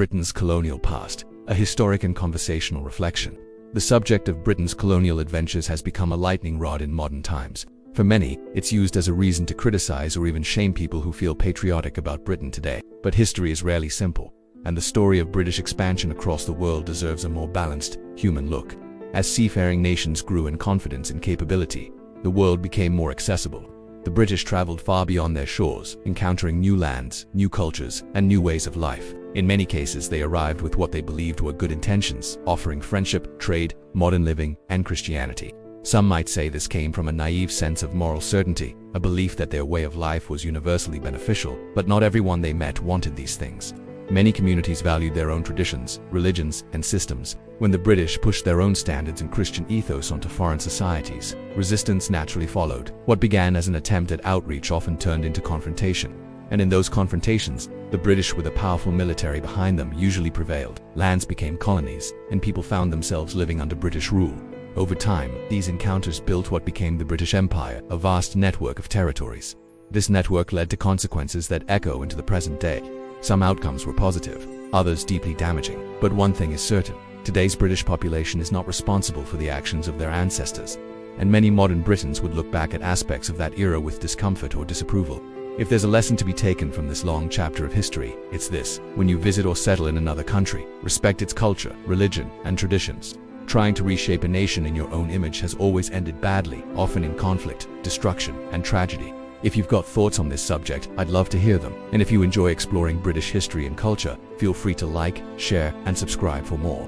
Britain's colonial past, a historic and conversational reflection. The subject of Britain's colonial adventures has become a lightning rod in modern times. For many, it's used as a reason to criticize or even shame people who feel patriotic about Britain today. But history is rarely simple, and the story of British expansion across the world deserves a more balanced, human look. As seafaring nations grew in confidence and capability, the world became more accessible. The British traveled far beyond their shores, encountering new lands, new cultures, and new ways of life. In many cases, they arrived with what they believed were good intentions, offering friendship, trade, modern living, and Christianity. Some might say this came from a naive sense of moral certainty, a belief that their way of life was universally beneficial, but not everyone they met wanted these things. Many communities valued their own traditions, religions, and systems. When the British pushed their own standards and Christian ethos onto foreign societies, resistance naturally followed. What began as an attempt at outreach often turned into confrontation. And in those confrontations, the British, with a powerful military behind them, usually prevailed. Lands became colonies, and people found themselves living under British rule. Over time, these encounters built what became the British Empire, a vast network of territories. This network led to consequences that echo into the present day. Some outcomes were positive, others deeply damaging. But one thing is certain: today's British population is not responsible for the actions of their ancestors, and many modern Britons would look back at aspects of that era with discomfort or disapproval. If there's a lesson to be taken from this long chapter of history, it's this: when you visit or settle in another country, respect its culture, religion, and traditions. Trying to reshape a nation in your own image has always ended badly, often in conflict, destruction, and tragedy. If you've got thoughts on this subject, I'd love to hear them. And if you enjoy exploring British history and culture, feel free to like, share, and subscribe for more.